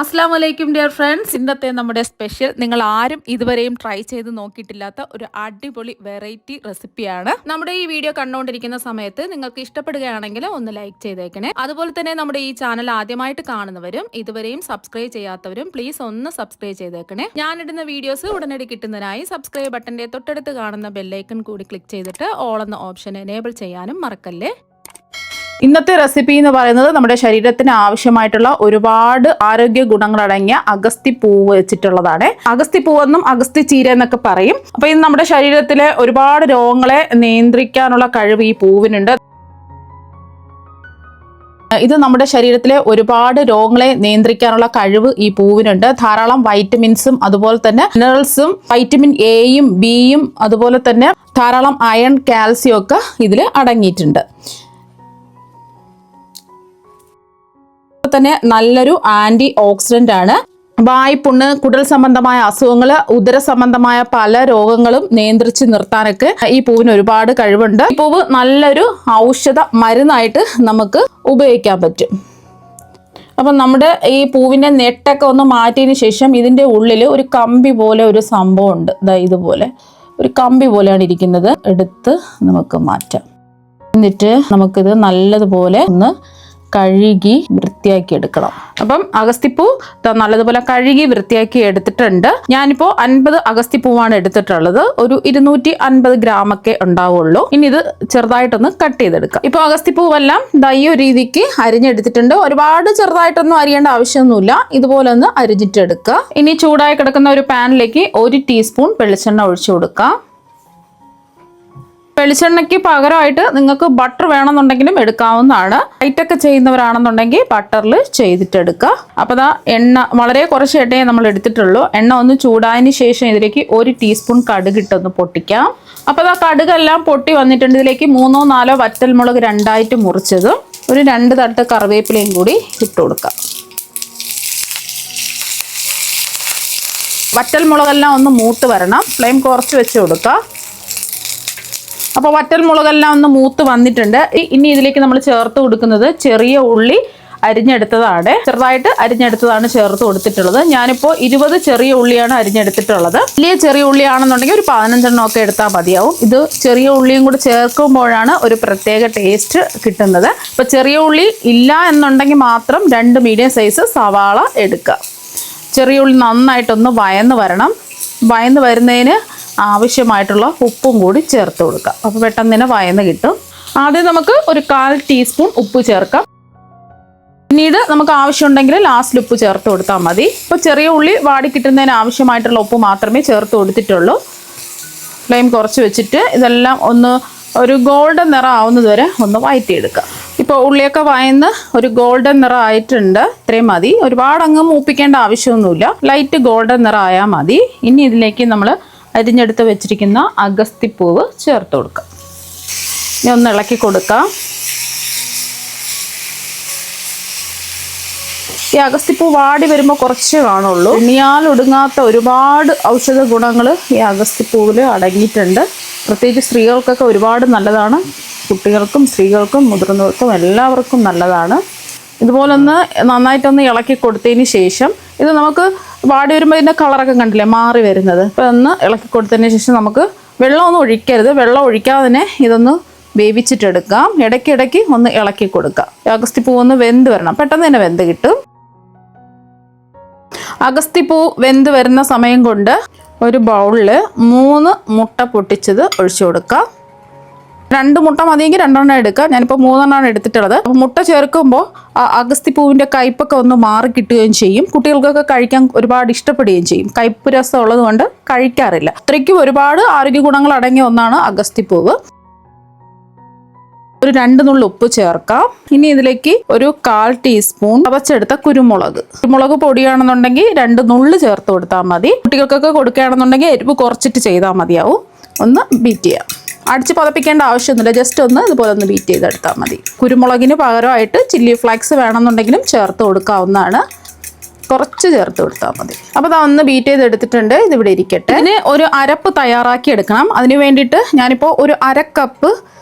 അസ്സലാമു അലൈക്കും dear friends. ഇന്നത്തെ നമ്മുടെ സ്പെഷ്യൽ നിങ്ങൾ ആരും ഇതുവരെയും ട്രൈ ചെയ്ത് നോക്കിയിട്ടില്ലാത്ത ഒരു അടിപൊളി വെറൈറ്റി റെസിപ്പിയാണ്. നമ്മുടെ ഈ വീഡിയോ കണ്ടുകൊണ്ടിരിക്കുന്ന സമയത്ത് നിങ്ങൾക്ക് ഇഷ്ടപ്പെടുകയാണെങ്കിൽ ഒന്ന് ലൈക്ക് ചെയ്തേക്കണേ. അതുപോലെ തന്നെ നമ്മുടെ ഈ ചാനൽ ആദ്യമായിട്ട് കാണുന്നവരും ഇതുവരെയും സബ്സ്ക്രൈബ് ചെയ്യാത്തവരും പ്ലീസ് ഒന്ന് സബ്സ്ക്രൈബ് ചെയ്തേക്കണേ. ഞാനിടുന്ന വീഡിയോസ് ഉടനടി കിട്ടുന്നതിനായി സബ്സ്ക്രൈബ് ബട്ടന്റെ തൊട്ടടുത്ത് കാണുന്ന ബെല്ലൈക്കൺ കൂടി ക്ലിക്ക് ചെയ്തിട്ട് ഓൾ എന്ന ഓപ്ഷൻ എനേബിൾ ചെയ്യാനും മറക്കല്ലേ. ഇന്നത്തെ റെസിപ്പി എന്ന് പറയുന്നത് നമ്മുടെ ശരീരത്തിന് ആവശ്യമായിട്ടുള്ള ഒരുപാട് ആരോഗ്യ ഗുണങ്ങളടങ്ങിയ അഗസ്തിപ്പൂവ് വെച്ചിട്ടുള്ളതാണ്. അഗസ്തിപ്പൂവെന്നും അഗസ്തി ചീര എന്നൊക്കെ പറയും. അപ്പൊ ഇത് നമ്മുടെ ശരീരത്തിലെ ഒരുപാട് രോഗങ്ങളെ നിയന്ത്രിക്കാനുള്ള കഴിവ് ഈ പൂവിനുണ്ട്. ഇത് നമ്മുടെ ശരീരത്തിലെ ഒരുപാട് രോഗങ്ങളെ നിയന്ത്രിക്കാനുള്ള കഴിവ് ഈ പൂവിനുണ്ട്. ധാരാളം വൈറ്റമിൻസും അതുപോലെ തന്നെ മിനറൽസും വൈറ്റമിൻ എയും ബിയും അതുപോലെ തന്നെ ധാരാളം അയൺ കാൽസ്യം ഒക്കെ ഇതിൽ അടങ്ങിയിട്ടുണ്ട്. തന്നെ നല്ലൊരു ആന്റി ഓക്സിഡന്റ് ആണ്. വായ്പുണ്ണ്, കുടൽ സംബന്ധമായ അസുഖങ്ങൾ, ഉദര സംബന്ധമായ പല രോഗങ്ങളും നിയന്ത്രിച്ച് നിർത്താനൊക്കെ ഈ പൂവിന് ഒരുപാട് കഴിവുണ്ട്. ഈ പൂവ് നല്ലൊരു ഔഷധ മരുന്നായിട്ട് നമുക്ക് ഉപയോഗിക്കാൻ പറ്റും. അപ്പം നമ്മുടെ ഈ പൂവിന്റെ നെട്ടൊക്കെ ഒന്ന് മാറ്റിയതിന് ശേഷം ഇതിന്റെ ഉള്ളിൽ ഒരു കമ്പി പോലെ ഒരു സംഭവം ഉണ്ട്. ഇതുപോലെ ഒരു കമ്പി പോലെയാണ് ഇരിക്കുന്നത്. എടുത്ത് നമുക്ക് മാറ്റാം. എന്നിട്ട് നമുക്കിത് നല്ലതുപോലെ ഒന്ന് കഴുകി വൃത്തിയാക്കി എടുക്കണം. അപ്പം അഗസ്തിപ്പൂ നല്ലതുപോലെ കഴുകി വൃത്തിയാക്കി എടുത്തിട്ടുണ്ട്. ഞാനിപ്പോ 50 അഗസ്തിപ്പൂവാണ് എടുത്തിട്ടുള്ളത്. ഒരു 250 ഗ്രാമൊക്കെ ഉണ്ടാവുള്ളൂ. ഇനി ഇത് ചെറുതായിട്ടൊന്ന് കട്ട് ചെയ്തെടുക്കാം. ഇപ്പൊ അഗസ്തിപ്പൂവെല്ലാം ഈ ഒരു രീതിക്ക് അരിഞ്ഞെടുത്തിട്ടുണ്ട്. ഒരുപാട് ചെറുതായിട്ടൊന്നും അരിയേണ്ട ആവശ്യമൊന്നുമില്ല. ഇതുപോലെ ഒന്ന് അരിഞ്ഞിട്ടെടുക്കുക. ഇനി ചൂടായി കിടക്കുന്ന ഒരു പാനിലേക്ക് 1 ടീസ്പൂൺ വെളിച്ചെണ്ണ ഒഴിച്ചു കൊടുക്കാം. വെളിച്ചെണ്ണയ്ക്ക് പകരമായിട്ട് നിങ്ങൾക്ക് ബട്ടർ വേണമെന്നുണ്ടെങ്കിലും എടുക്കാവുന്നതാണ്. ലൈറ്റൊക്കെ ചെയ്യുന്നവരാണെന്നുണ്ടെങ്കിൽ ബട്ടറിൽ ചെയ്തിട്ടെടുക്കുക. അപ്പോൾ എണ്ണ വളരെ കുറച്ച് എണ്ണയെ നമ്മൾ എടുത്തിട്ടുള്ളൂ. എണ്ണ ഒന്ന് ചൂടായതിന് ശേഷം ഇതിലേക്ക് 1 ടീസ്പൂൺ കടുക് ഇട്ടൊന്ന് പൊട്ടിക്കാം. അപ്പോൾ കടുകെല്ലാം പൊട്ടി വന്നിട്ടുണ്ട്. ഇതിലേക്ക് 3-4 വറ്റൽമുളക് 2ആയിട്ട് മുറിച്ചതും ഒരു 2 തട്ട് കറിവേപ്പിലയും കൂടി ഇട്ട് കൊടുക്കാം. വറ്റൽമുളകെല്ലാം ഒന്ന് മൂത്ത് വരണം. ഫ്ലെയിം കുറച്ച് വെച്ച് കൊടുക്കുക. അപ്പോൾ വറ്റൽ മുളകെല്ലാം ഒന്ന് മൂത്ത് വന്നിട്ടുണ്ട്. ഇനി ഇതിലേക്ക് നമ്മൾ ചേർത്ത് കൊടുക്കുന്നത് ചെറിയ ഉള്ളി അരിഞ്ഞെടുത്തതാണ്. ചെറുതായിട്ട് അരിഞ്ഞെടുത്തതാണ് ചേർത്ത് കൊടുത്തിട്ടുള്ളത്. ഞാനിപ്പോൾ 20 ചെറിയ ഉള്ളിയാണ് അരിഞ്ഞെടുത്തിട്ടുള്ളത്. വലിയ ചെറിയ ഉള്ളിയാണെന്നുണ്ടെങ്കിൽ ഒരു 15 ഒക്കെ എടുത്താൽ മതിയാവും. ഇത് ചെറിയ ഉള്ളിയും കൂടി ചേർക്കുമ്പോഴാണ് ഒരു പ്രത്യേക ടേസ്റ്റ് കിട്ടുന്നത്. ഇപ്പോൾ ചെറിയ ഉള്ളി ഇല്ല എന്നുണ്ടെങ്കിൽ മാത്രം 2 മീഡിയം സൈസ് സവാള എടുക്കുക. ചെറിയ ഉള്ളി നന്നായിട്ടൊന്ന് വയന്ന് വരണം. വയന്ന് വരുന്നതിന് ആവശ്യമായിട്ടുള്ള ഉപ്പും കൂടി ചേർത്ത് കൊടുക്കാം. അപ്പോൾ പെട്ടെന്ന് തന്നെ വയന്ന് കിട്ടും. ആദ്യം നമുക്ക് ഒരു 1/4 ടീസ്പൂൺ ഉപ്പ് ചേർക്കാം. പിന്നീട് നമുക്ക് ആവശ്യമുണ്ടെങ്കിൽ ലാസ്റ്റിൽ ഉപ്പ് ചേർത്ത് കൊടുത്താൽ മതി. ഇപ്പോൾ ചെറിയ ഉള്ളി വാടി കിട്ടുന്നതിന് ആവശ്യമായിട്ടുള്ള ഉപ്പ് മാത്രമേ ചേർത്ത് കൊടുത്തിട്ടുള്ളൂ. ഫ്ലെയിം കുറച്ച് വെച്ചിട്ട് ഇതെല്ലാം ഒന്ന് ഒരു ഗോൾഡൻ നിറം ആവുന്നത് വരെ ഒന്ന് വഴറ്റിയെടുക്കുക. ഇപ്പോൾ ഉള്ളിയൊക്കെ വയന്ന് ഒരു ഗോൾഡൻ നിറം ആയിട്ടുണ്ട്. ഇത്രയും മതി. ഒരുപാട് അങ്ങ് മൂപ്പിക്കേണ്ട ആവശ്യമൊന്നുമില്ല. ലൈറ്റ് ഗോൾഡൻ നിറം ആയാൽ മതി. ഇനി ഇതിലേക്ക് നമ്മൾ അരിഞ്ഞെടുത്ത് വെച്ചിരിക്കുന്ന അഗസ്തിപ്പൂവ് ചേർത്ത് കൊടുക്കാം. ഇനി ഒന്ന് ഇളക്കി കൊടുക്കാം. ഈ അഗസ്തിപ്പൂ വാടി വരുമ്പോൾ കുറച്ച് കാണുള്ളൂ. എണ്ണിയാൽ ഒടുങ്ങാത്ത ഒരുപാട് ഔഷധ ഗുണങ്ങൾ ഈ അഗസ്തിപ്പൂവിൽ അടങ്ങിയിട്ടുണ്ട്. പ്രത്യേകിച്ച് സ്ത്രീകൾക്കൊക്കെ ഒരുപാട് നല്ലതാണ്. കുട്ടികൾക്കും സ്ത്രീകൾക്കും മുതിർന്നവർക്കും എല്ലാവർക്കും നല്ലതാണ്. ഇതുപോലൊന്ന് നന്നായിട്ടൊന്ന് ഇളക്കി കൊടുത്തതിന് ശേഷം ഇത് നമുക്ക് വാടി വരുമ്പോൾ ഇതിൻ്റെ കളറൊക്കെ കണ്ടില്ലേ മാറി വരുന്നത്. അപ്പോൾ ഒന്ന് ഇളക്കി കൊടുത്തതിന് ശേഷം നമുക്ക് വെള്ളമൊന്നും ഒഴിക്കരുത്. വെള്ളം ഒഴിക്കാതെ തന്നെ ഇതൊന്ന് വേവിച്ചിട്ടെടുക്കാം. ഇടയ്ക്കിടയ്ക്ക് ഒന്ന് ഇളക്കി കൊടുക്കാം. അഗസ്തിപ്പൂ ഒന്ന് വെന്ത് വരണം. പെട്ടെന്ന് തന്നെ വെന്ത് കിട്ടും. അഗസ്തിപ്പൂ വെന്ത് വരുന്ന സമയം കൊണ്ട് ഒരു ബൗളിൽ 3 മുട്ട പൊട്ടിച്ചത് ഒഴിച്ചു കൊടുക്കാം. 2 മുട്ട മതിയെങ്കിൽ 2 എടുക്കുക. ഞാനിപ്പോൾ 3 എടുത്തിട്ടുള്ളത്. അപ്പോൾ മുട്ട ചേർക്കുമ്പോൾ അഗസ്തിപ്പൂവിൻ്റെ കയ്പ്പൊക്കെ ഒന്ന് മാറി കിട്ടുകയും ചെയ്യും. കുട്ടികൾക്കൊക്കെ കഴിക്കാൻ ഒരുപാട് ഇഷ്ടപ്പെടുകയും ചെയ്യും. കയ്പ്പ് രസം ഉള്ളത് കൊണ്ട് കഴിക്കാറില്ല. അത്രയ്ക്കും ഒരുപാട് ആരോഗ്യ ഗുണങ്ങൾ അടങ്ങിയ ഒന്നാണ് അഗസ്തിപ്പൂവ്. ഒരു 2 നുള്ളി ഉപ്പ് ചേർക്കാം. ഇനി ഇതിലേക്ക് ഒരു 1/4 ടീസ്പൂൺ ചതച്ചെടുത്ത കുരുമുളക് പൊടിയാണെന്നുണ്ടെങ്കിൽ 2 നുള്ളി ചേർത്ത് കൊടുത്താൽ മതി. കുട്ടികൾക്കൊക്കെ കൊടുക്കുകയാണെന്നുണ്ടെങ്കിൽ എരിവ് കുറച്ചിട്ട് ചെയ്താൽ മതിയാവും. ഒന്ന് ബീറ്റ് ചെയ്യാം. അടിച്ച് പതപ്പിക്കേണ്ട ആവശ്യമൊന്നുമില്ല. ജസ്റ്റ് ഒന്ന് ഇതുപോലെ ഒന്ന് ബീറ്റ് ചെയ്തെടുത്താൽ മതി. കുരുമുളകിന് പകരമായിട്ട് ചില്ലി ഫ്ലേക്സ് വേണമെന്നുണ്ടെങ്കിലും ചേർത്ത് കൊടുക്കാവുന്നതാണ്. കുറച്ച് ചേർത്ത് കൊടുത്താൽ മതി. അപ്പോൾ ഒന്ന് ബീറ്റ് ചെയ്തെടുത്തിട്ടുണ്ട്. ഇതിവിടെ ഇരിക്കട്ടെ. ഇതിന് ഒരു അരപ്പ് തയ്യാറാക്കി എടുക്കണം. അതിന് വേണ്ടിയിട്ട് ഞാനിപ്പോൾ ഒരു 1/2 കപ്പ്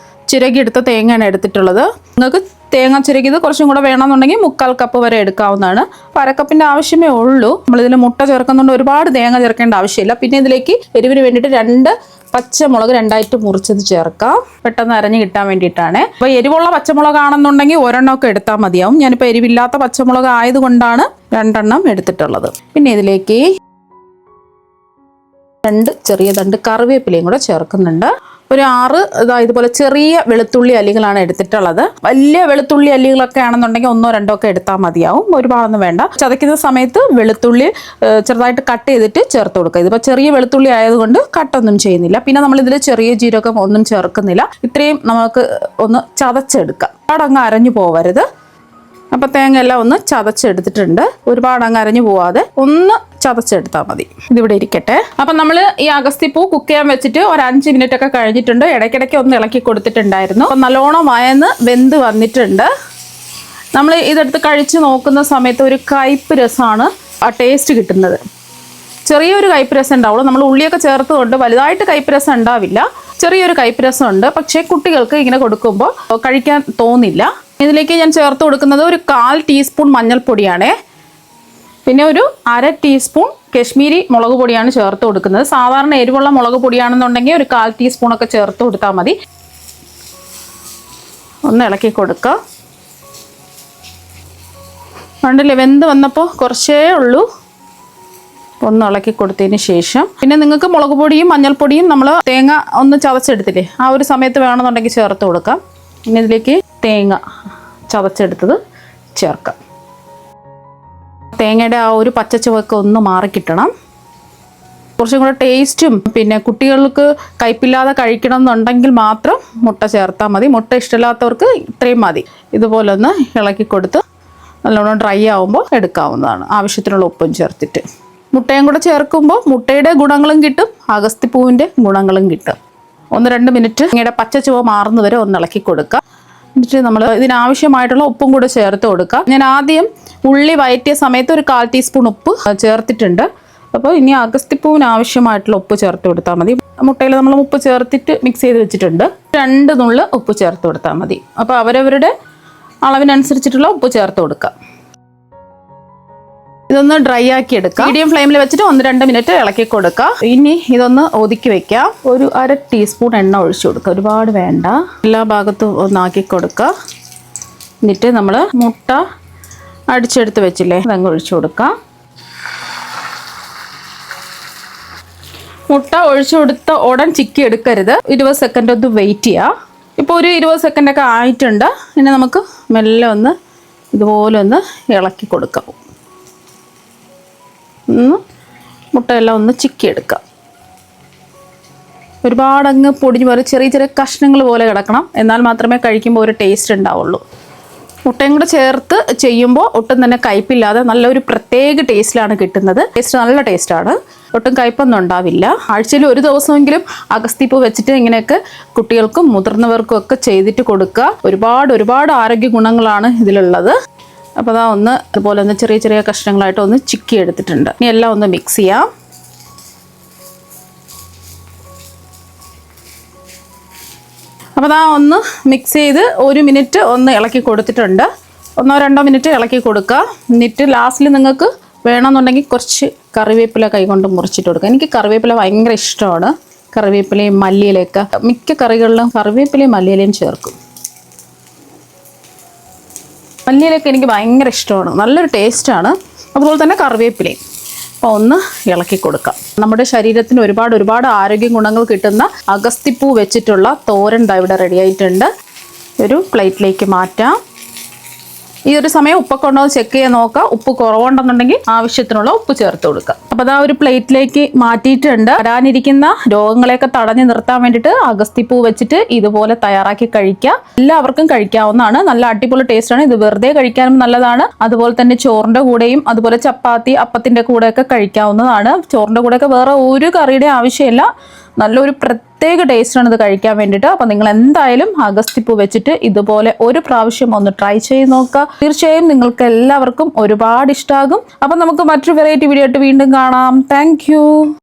ചിരകിയെടുത്ത തേങ്ങയാണ് എടുത്തിട്ടുള്ളത്. നിങ്ങൾക്ക് തേങ്ങ ചിരകിയത് കുറച്ചും കൂടെ വേണമെന്നുണ്ടെങ്കിൽ 1/4 കപ്പ് വരെ എടുക്കാവുന്നതാണ്. അപ്പോൾ 1/2 കപ്പിൻ്റെ ആവശ്യമേ ഉള്ളൂ. നമ്മളിതിൽ മുട്ട ചേർക്കുന്നുണ്ട്, ഒരുപാട് തേങ്ങ ചേർക്കേണ്ട ആവശ്യമില്ല. പിന്നെ ഇതിലേക്ക് എരിവിന് വേണ്ടിയിട്ട് 2 പച്ചമുളക് 2ആയിട്ട് മുറിച്ചത് ചേർക്കാം, പെട്ടെന്ന് അരഞ്ഞ് കിട്ടാൻ വേണ്ടിയിട്ടാണ്. അപ്പോൾ എരിവുള്ള പച്ചമുളകാണെന്നുണ്ടെങ്കിൽ ഒരെണ്ണമൊക്കെ എടുത്താൽ മതിയാവും. ഞാനിപ്പോൾ എരിവില്ലാത്ത പച്ചമുളക് ആയതുകൊണ്ടാണ് 2 എണ്ണം എടുത്തിട്ടുള്ളത്. പിന്നെ ഇതിലേക്ക് 2 ചെറിയ തണ്ട് കറിവേപ്പിലയും കൂടെ ചേർക്കുന്നുണ്ട്. ഒരു 6 ഇതുപോലെ ചെറിയ വെളുത്തുള്ളി അല്ലികളാണ് എടുത്തിട്ടുള്ളത്. വലിയ വെളുത്തുള്ളി അല്ലികളൊക്കെ ആണെന്നുണ്ടെങ്കിൽ 1 2 ഒക്കെ എടുത്താൽ മതിയാവും, ഒരുപാടൊന്നും വേണ്ട. ചതയ്ക്കുന്ന സമയത്ത് വെളുത്തുള്ളി ചെറുതായിട്ട് കട്ട് ചെയ്തിട്ട് ചേർത്ത് കൊടുക്കുക. ഇതിപ്പോൾ ചെറിയ വെളുത്തുള്ളി ആയതുകൊണ്ട് കട്ടൊന്നും ചെയ്യുന്നില്ല. പിന്നെ നമ്മളിതിൽ ചെറിയ ജീരകം ഒന്നും ചേർക്കുന്നില്ല. ഇത്രയും നമുക്ക് ഒന്ന് ചതച്ചെടുക്കാം, ഒരുപാടങ്ങ് അരഞ്ഞു പോവരുത്. അപ്പോൾ തേങ്ങ എല്ലാം ഒന്ന് ചതച്ചെടുത്തിട്ടുണ്ട്. ഒരുപാട് അങ്ങ് അരഞ്ഞു പോവാതെ ഒന്ന് ചതച്ചെടുത്താൽ മതി. ഇതിവിടെ ഇരിക്കട്ടെ. അപ്പം നമ്മൾ ഈ അഗസ്തിപ്പൂ കുക്ക് ചെയ്യാൻ വെച്ചിട്ട് ഒരു 5 മിനിറ്റ് ഒക്കെ കഴിഞ്ഞിട്ടുണ്ട്. ഇടയ്ക്കിടയ്ക്ക് ഒന്ന് ഇളക്കി കൊടുത്തിട്ടുണ്ടായിരുന്നു. അപ്പം നല്ലോണം വയന്ന് വെന്ത് വന്നിട്ടുണ്ട്. നമ്മൾ ഇതെടുത്ത് കഴിച്ച് നോക്കുന്ന സമയത്ത് ഒരു കയ്പ്പ് രസമാണ് ആ ടേസ്റ്റ് കിട്ടുന്നത്. ചെറിയൊരു കയ്പ്പ് രസം ഉണ്ടാവുള്ളൂ. നമ്മൾ ഉള്ളിയൊക്കെ ചേർത്തുകൊണ്ട് വലുതായിട്ട് കയ്പ്പ് രസം ഉണ്ടാവില്ല, ചെറിയൊരു കയ്പ്പ് രസമുണ്ട്. പക്ഷേ കുട്ടികൾക്ക് ഇങ്ങനെ കൊടുക്കുമ്പോൾ കഴിക്കാൻ തോന്നില്ല. ഇതിലേക്ക് ഞാൻ ചേർത്ത് കൊടുക്കുന്നത് ഒരു 1/4 ടീസ്പൂൺ മഞ്ഞൾപ്പൊടിയാണ്. പിന്നെ ഒരു 1/2 ടീസ്പൂൺ കശ്മീരി മുളക് പൊടിയാണ് ചേർത്ത് കൊടുക്കുന്നത്. സാധാരണ എരിവുള്ള മുളക് പൊടിയാണെന്നുണ്ടെങ്കിൽ ഒരു 1/4 ടീസ്പൂണൊക്കെ ചേർത്ത് കൊടുത്താൽ മതി. ഒന്ന് ഇളക്കി കൊടുക്കുക. കണ്ടില്ലേ, വെന്ത് വന്നപ്പോൾ കുറച്ചേ ഉള്ളൂ. ഒന്ന് ഇളക്കി കൊടുത്തതിന് ശേഷം പിന്നെ നിങ്ങൾക്ക് മുളക് പൊടിയും മഞ്ഞൾപ്പൊടിയും നമ്മൾ തേങ്ങ ഒന്ന് ചതച്ചെടുത്തില്ലേ, ആ ഒരു സമയത്ത് വേണമെന്നുണ്ടെങ്കിൽ ചേർത്ത് കൊടുക്കാം. പിന്നെ ഇതിലേക്ക് തേങ്ങ ചതച്ചെടുത്തത് ചേർക്കാം. തേങ്ങയുടെ ആ ഒരു പച്ചച്ചുവയൊക്കെ ഒന്ന് മാറിക്കിട്ടണം. കുറച്ചും കൂടെ ടേസ്റ്റും പിന്നെ കുട്ടികൾക്ക് കയ്പില്ലാതെ കഴിക്കണം എന്നുണ്ടെങ്കിൽ മാത്രം മുട്ട ചേർത്താൽ മതി. മുട്ട ഇഷ്ടമില്ലാത്തവർക്ക് ഇത്രയും മതി. ഇതുപോലെ ഒന്ന് ഇളക്കി കൊടുത്ത് നല്ലോണം ഡ്രൈ ആവുമ്പോൾ എടുക്കാവുന്നതാണ്. ആവശ്യത്തിനുള്ള ഉപ്പും ചേർത്തിട്ട് മുട്ടയും കൂടെ ചേർക്കുമ്പോൾ മുട്ടയുടെ ഗുണങ്ങളും കിട്ടും, അഗസ്തിപ്പൂവിൻ്റെ ഗുണങ്ങളും കിട്ടും. 1-2 മിനിറ്റ് ഇങ്ങനെ പച്ചച്ചുവ മാറുന്നവരെ ഒന്ന് ഇളക്കി കൊടുക്കുക. എന്നിട്ട് നമ്മൾ ഇതിനാവശ്യമായിട്ടുള്ള ഉപ്പും കൂടെ ചേർത്ത് കൊടുക്കുക. ഞാൻ ആദ്യം ഉള്ളി വയറ്റിയ സമയത്ത് ഒരു 1/4 ടീസ്പൂൺ ഉപ്പ് ചേർത്തിട്ടുണ്ട്. അപ്പോൾ ഇനി അഗസ്തിപ്പൂവിന് ആവശ്യമായിട്ടുള്ള ഉപ്പ് ചേർത്ത് കൊടുത്താൽ മതി. മുട്ടയിൽ നമ്മൾ ഉപ്പ് ചേർത്തിട്ട് മിക്സ് ചെയ്ത് വെച്ചിട്ടുണ്ട്. 2 നുള്ള് ഉപ്പ് ചേർത്ത് കൊടുത്താൽ മതി. അപ്പോൾ അവരവരുടെ അളവിനനുസരിച്ചിട്ടുള്ള ഉപ്പ് ചേർത്ത് കൊടുക്കുക. ഇതൊന്ന് ഡ്രൈ ആക്കി എടുക്കാം. മീഡിയം ഫ്ലെയിമിൽ വെച്ചിട്ട് 1-2 മിനിറ്റ് ഇളക്കി കൊടുക്കുക. ഇനി ഇതൊന്ന് ഒതുക്കി വെക്കാം. ഒരു 1/2 ടീസ്പൂൺ എണ്ണ ഒഴിച്ചു കൊടുക്കുക, ഒരുപാട് വേണ്ട. എല്ലാ ഭാഗത്തും ഒന്നാക്കി കൊടുക്കുക. എന്നിട്ട് നമ്മൾ മുട്ട അടിച്ചെടുത്ത് വെച്ചില്ലേ, അതങ്ങ് ഒഴിച്ചു കൊടുക്കാം. മുട്ട ഒഴിച്ചു കൊടുത്ത ഉടൻ ചിക്കി എടുക്കരുത്. 20 സെക്കൻഡ് ഒന്ന് വെയിറ്റ് ചെയ്യുക. ഇപ്പോൾ ഒരു 20 സെക്കൻഡൊക്കെ ആയിട്ടുണ്ട്. ഇനി നമുക്ക് മെല്ലെ ഒന്ന് ഇതുപോലെ ഒന്ന് ഇളക്കി കൊടുക്കാം. മുട്ടയെല്ലാം ഒന്ന് ചിക്കിയെടുക്കാം. ഒരുപാടങ്ങ് പൊടിഞ്ഞ് പോലെ ചെറിയ ചെറിയ കഷ്ണങ്ങൾ പോലെ കിടക്കണം, എന്നാൽ മാത്രമേ കഴിക്കുമ്പോൾ ഒരു ടേസ്റ്റ് ഉണ്ടാവുള്ളൂ. മുട്ടയും കൂടെ ചേർത്ത് ചെയ്യുമ്പോൾ ഒട്ടും തന്നെ കയ്പില്ലാതെ നല്ലൊരു പ്രത്യേക ടേസ്റ്റിലാണ് കിട്ടുന്നത്. ടേസ്റ്റ് നല്ല ടേസ്റ്റാണ്, ഒട്ടും കയ്പൊന്നും ഉണ്ടാവില്ല. ആഴ്ചയിൽ ഒരു ദിവസമെങ്കിലും അഗസ്തിപ്പൂ വെച്ചിട്ട് ഇങ്ങനെയൊക്കെ കുട്ടികൾക്കും മുതിർന്നവർക്കും ഒക്കെ ചെയ്തിട്ട് കൊടുക്കുക. ഒരുപാട് ആരോഗ്യ ഗുണങ്ങളാണ് ഇതിലുള്ളത്. അപ്പോൾ അതാ ഒന്ന് അതുപോലെ ഒന്ന് ചെറിയ ചെറിയ കഷ്ണങ്ങളായിട്ട് ഒന്ന് ചിക്കി എടുത്തിട്ടുണ്ട്. ഇനി എല്ലാം ഒന്ന് മിക്സ് ചെയ്യാം. അപ്പോൾ അതാ ഒന്ന് മിക്സ് ചെയ്ത് 1 മിനിറ്റ് ഒന്ന് ഇളക്കി കൊടുത്തിട്ടുണ്ട്. 1-2 മിനിറ്റ് ഇളക്കി കൊടുക്കുക. എന്നിട്ട് ലാസ്റ്റിൽ നിങ്ങൾക്ക് വേണമെന്നുണ്ടെങ്കിൽ കുറച്ച് കറിവേപ്പില കൈകൊണ്ട് മുറിച്ചിട്ട് കൊടുക്കുക. എനിക്ക് കറിവേപ്പില ഭയങ്കര ഇഷ്ടമാണ്. കറിവേപ്പിലയും മല്ലിയിലയൊക്കെ മിക്ക കറികളിലും കറിവേപ്പിലയും മല്ലിയിലയും ചേർക്കും. മല്ലിയിലൊക്കെ എനിക്ക് ഭയങ്കര ഇഷ്ടമാണ്, നല്ലൊരു ടേസ്റ്റാണ്. അതുപോലെ തന്നെ കറിവേപ്പിലയും. അപ്പോൾ ഒന്ന് ഇളക്കി കൊടുക്കാം. നമ്മുടെ ശരീരത്തിന് ഒരുപാട് ആരോഗ്യ ഗുണങ്ങൾ കിട്ടുന്ന അഗസ്തിപ്പൂ വെച്ചിട്ടുള്ള തോരൻ ഇവിടെ റെഡി ആയിട്ടുണ്ട്. ഒരു പ്ലേറ്റിലേക്ക് മാറ്റാം. ഈ ഒരു സമയം ഉപ്പൊക്കെ ഉണ്ടോ എന്ന് ചെക്ക് ചെയ്യാൻ നോക്കുക. ഉപ്പ് കുറവുണ്ടെന്നുണ്ടെങ്കിൽ ആവശ്യത്തിനുള്ള ഉപ്പ് ചേർത്ത് കൊടുക്കുക. അപ്പോൾ അതാ ഒരു പ്ലേറ്റിലേക്ക് മാറ്റിയിട്ടുണ്ട്. വരാനിരിക്കുന്ന രോഗങ്ങളെയൊക്കെ തടഞ്ഞു നിർത്താൻ വേണ്ടിയിട്ട് അഗസ്തിപ്പൂ വെച്ചിട്ട് ഇതുപോലെ തയ്യാറാക്കി കഴിക്കുക. എല്ലാവർക്കും കഴിക്കാവുന്നതാണ്. നല്ല അടിപൊളി ടേസ്റ്റാണ്. ഇത് വെറുതെ കഴിക്കാനും നല്ലതാണ്. അതുപോലെ തന്നെ ചോറിൻ്റെ കൂടെയും അതുപോലെ ചപ്പാത്തി അപ്പത്തിൻ്റെ കൂടെയൊക്കെ കഴിക്കാവുന്നതാണ്. ചോറിൻ്റെ കൂടെയൊക്കെ വേറെ ഒരു കറിയുടെ ആവശ്യമില്ല. നല്ലൊരു പ്രത്യേക ടേസ്റ്റാണ് ഇത് കഴിക്കാൻ വേണ്ടിയിട്ട്. അപ്പോൾ നിങ്ങൾ എന്തായാലും അഗസ്തിപ്പൂ വെച്ചിട്ട് ഇതുപോലെ ഒരു പ്രാവശ്യം ഒന്ന് ട്രൈ ചെയ്ത് നോക്കുക. തീർച്ചയായും നിങ്ങൾക്ക് എല്ലാവർക്കും ഒരുപാട് ഇഷ്ടമാകും. അപ്പം നമുക്ക് മറ്റൊരു വെറൈറ്റി വീഡിയോ ആയിട്ട് വീണ്ടും കാണാം. താങ്ക്